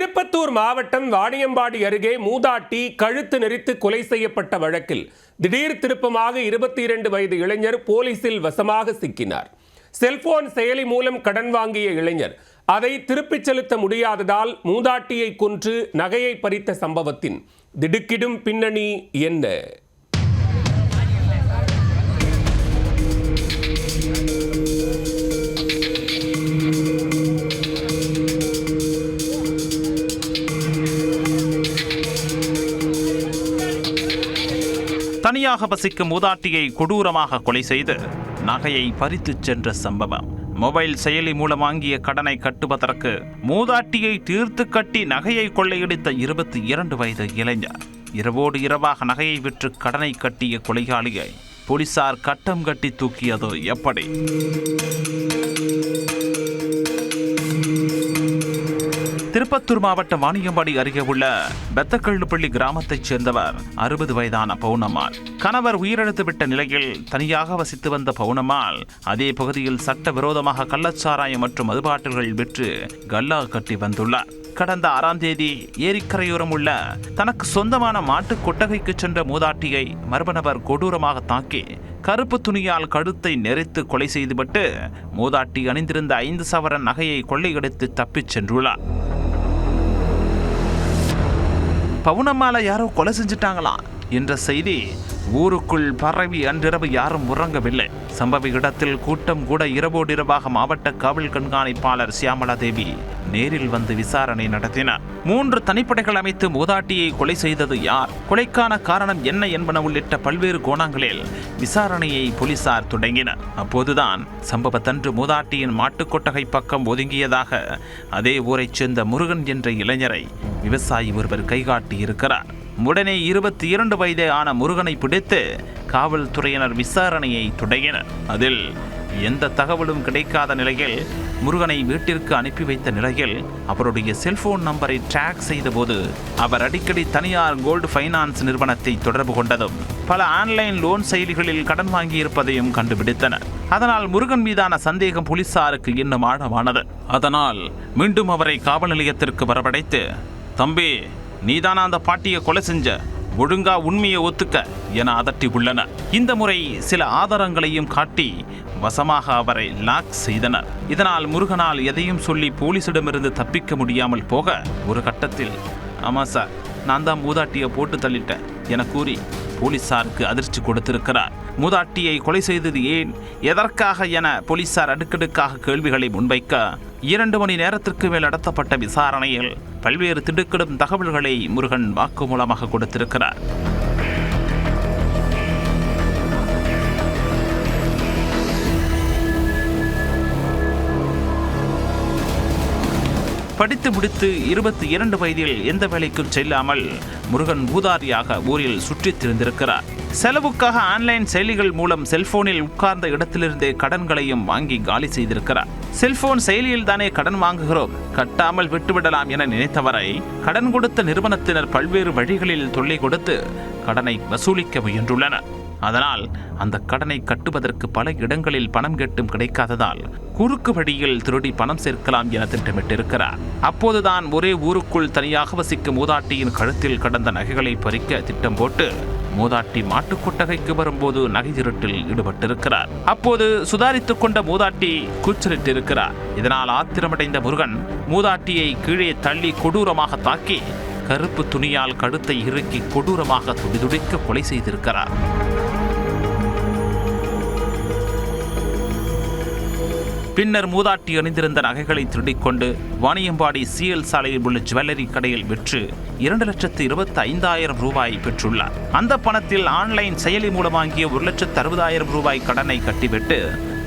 திருப்பத்தூர் மாவட்டம் வாணியம்பாடி அருகே மூதாட்டி கழுத்து நெரித்து கொலை செய்யப்பட்ட வழக்கில் திடீர் திருப்பமாக 22 வயது இளைஞர் போலீசில் வசமாக சிக்கினார். செல்போன் செயலி மூலம் கடன் வாங்கிய இளைஞர் அதை திருப்பிச் செலுத்த முடியாததால் மூதாட்டியை கொன்று நகையை பறித்த சம்பவத்தின் திடுக்கிடும் பின்னணி என்ன? தனியாக வசிக்கும் மூதாட்டியை கொடூரமாக கொலை செய்து நகையை பறித்துச் சென்ற சம்பவம். மொபைல் செயலி மூலம் வாங்கிய கடனை கட்டுவதற்கு மூதாட்டியை தீர்த்து கட்டி நகையை கொள்ளையடித்த 22 வயது இளைஞர் இரவோடு இரவாக நகையை விற்று கடனை கட்டிய கொலையாளியை போலீசார் கட்டம் கட்டி தூக்கியது எப்படி? திருப்பத்தூர் மாவட்டம் வாணியம்பாடி அருகே உள்ள பெத்தக்கள்ளுப்பள்ளி கிராமத்தைச் சேர்ந்தவர் 60 வயதான பவுனம்மாள். கணவர் உயிரிழந்துவிட்ட நிலையில் தனியாக வசித்து வந்த பவுனம்மாள் அதே பகுதியில் சட்டவிரோதமாக கள்ளச்சாராயம் மற்றும் மதுபாட்டில்கள் விற்று கல்லா கட்டி வந்துள்ளார். கடந்த 6ஆம் தேதி ஏரிக்கரையோரம் உள்ள தனக்கு சொந்தமான மாட்டு கொட்டகைக்கு சென்ற மூதாட்டியை மர்ம நபர் கொடூரமாக தாக்கி கருப்பு துணியால் கழுத்தை நெரித்து கொலை செய்துவிட்டு மூதாட்டி அணிந்திருந்த 5 சவரன் நகையை கொள்ளையடித்து தப்பிச் சென்றுள்ளார். பவுனம்மாளை யாரோ கொலை செஞ்சிட்டாங்களாம் என்ற செய்தி ஊருக்குள் பரவி அன்றிரவு யாரும் உறங்கவில்லை. சம்பவ இடத்தில் கூட்டம் கூட இரவோடு இரவாக மாவட்ட காவல் கண்காணிப்பாளர் சியாமலா தேவி நேரில் வந்து விசாரணை நடத்தினார். 3 தனிப்படைகள் அமைத்து மூதாட்டியை கொலை செய்தது யார், கொலைக்கான காரணம் என்ன என்பன உள்ளிட்ட பல்வேறு கோணங்களில் விசாரணையை போலீசார் தொடங்கினர். அப்போதுதான் சம்பவத்தன்று மூதாட்டியின் மாட்டுக்கொட்டகை பக்கம் ஒதுங்கியதாக அதே ஊரைச் சேர்ந்த முருகன் என்ற இளைஞரை விவசாயி ஒருவர் கைகாட்டி இருக்கிறார். உடனே 22 வயதே ஆன முருகனை பிடித்து காவல்துறையினர் விசாரணையை தொடங்கினர். அதில் எந்த தகவலும் கிடைக்காத நிலையில் முருகனை வீட்டிற்கு அனுப்பி வைத்த நிலையில் அவருடைய செல்போன் நம்பரை ட்ராக் செய்தபோது அவர் அடிக்கடி தனியார் கோல்டு ஃபைனான்ஸ் நிறுவனத்தை தொடர்பு கொண்டதும் பல ஆன்லைன் லோன் செயலிகளில் கடன் வாங்கியிருப்பதையும் கண்டுபிடித்தனர். அதனால் முருகன் மீதான சந்தேகம் போலீசாருக்கு இன்னும் ஆழமானது. அதனால் மீண்டும் அவரை காவல் நிலையத்திற்கு வரவழைத்து, தம்பி, நீதானா அந்த பாட்டியை கொலை செஞ்ச, ஒழுங்கா உண்மையை ஒத்துக்க என அதட்டி உள்ளனர். இந்த முறை சில ஆதாரங்களையும் காட்டி வசமாக அவரை லாக் செய்தனர். இதனால் முருகனால் எதையும் சொல்லி போலீசிடமிருந்து தப்பிக்க முடியாமல் போக ஒரு கட்டத்தில், ஆமா சார், நான் தான் மூதாட்டியை போட்டு தள்ளிட்டேன் என கூறி போலீசாருக்கு அதிர்ச்சி கொடுத்திருக்கிறார். மூதாட்டியை கொலை செய்தது ஏன், எதற்காக என போலீசார் அடுக்கடுக்காக கேள்விகளை முன்வைக்க 2 மணி நேரத்திற்கு மேல் நடத்தப்பட்ட விசாரணையில் பல்வேறு திடுக்கிடும் தகவல்களை முருகன் வாக்குமூலமாக கொடுத்திருக்கிறார். படித்து முடித்து 22 வயதில் எந்த வேலைக்கும் செல்லாமல் முருகன் ஊதாரியாக ஊரில் சுற்றித் திரிந்திருக்கிறார். செலவுக்காக ஆன்லைன் செயலிகள் மூலம் செல்போனில் உட்கார்ந்த இடத்திலிருந்தே கடன்களையும் வாங்கி காலி செய்திருக்கிறார். செல்போன் செயலியில் தானே கடன் வாங்குகிறோம், கட்டாமல் விட்டுவிடலாம் என நினைத்தவரை கடன் கொடுத்த நிறுவனத்தினர் பல்வேறு வழிகளில் தொல்லை கொடுத்து கடனை வசூலிக்க முயன்றுள்ளனர். அதனால் அந்த கடனை கட்டுவதற்கு பல இடங்களில் பணம் கேட்டும் கிடைக்காததால் குறுக்கு வழியில் திருடி பணம் சேர்க்கலாம் என திட்டமிட்டிருக்கிறார். அப்போதுதான் ஒரே ஊருக்குள் தனியாக வசிக்கும் மூதாட்டியின் கழுத்தில் கடந்த நகைகளை பறிக்க திட்டம் போட்டு மூதாட்டி மாட்டுக் கொட்டகைக்கு வரும்போது நகை திருட்டில் ஈடுபட்டிருக்கிறார். அப்போது சுதாரித்துக் கொண்ட மூதாட்டி கூச்சலிட்டிருக்கிறார். இதனால் ஆத்திரமடைந்த முருகன் மூதாட்டியை கீழே தள்ளி கொடூரமாக தாக்கி கருப்பு துணியால் கழுத்தை இறுக்கி கொடூரமாக துடிதுடிக்க கொலை செய்திருக்கிறார். பின்னர் மூதாட்டி அணிந்திருந்த நகைகளை திருடிக்கொண்டு வாணியம்பாடி சிஎல் சாலையில் உள்ள ஜுவல்லரி கடையில் விற்று 2,25,000 ரூபாய் பெற்றுள்ளார். அந்த பணத்தில் ஆன்லைன் செயலி மூலம் வாங்கிய 1,60,000 ரூபாய் கடனை கட்டிவிட்டு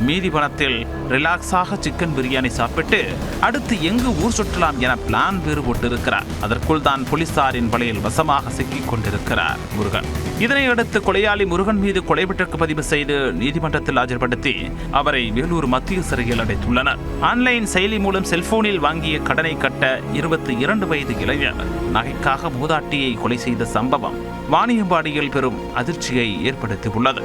மீதி பணத்தில் ரிலாக்ஸாக சிக்கன் பிரியாணி சாப்பிட்டு அடுத்து எங்கு ஊர் சுற்றலாம் என பிளான் வேறு போட்டிருக்கிறார். அதற்குள் தான் போலீசாரின் வலையில் வசமாக சிக்கிக் கொண்டிருக்கிறார் முருகன். இதனையடுத்து கொலையாளி முருகன் மீது கொலை வழக்கு பதிவு செய்து நீதிமன்றத்தில் ஆஜர்படுத்தி அவரை வேலூர் மத்திய சிறையில் அடைத்துள்ளனர். ஆன்லைன் செயலி மூலம் செல்போனில் வாங்கிய கடனை கட்ட 22 வயது இளைஞர் நகைக்காக மூதாட்டியை கொலை செய்த சம்பவம் வாணியம்பாடியில் பெரும் அதிர்ச்சியை ஏற்படுத்தியுள்ளது.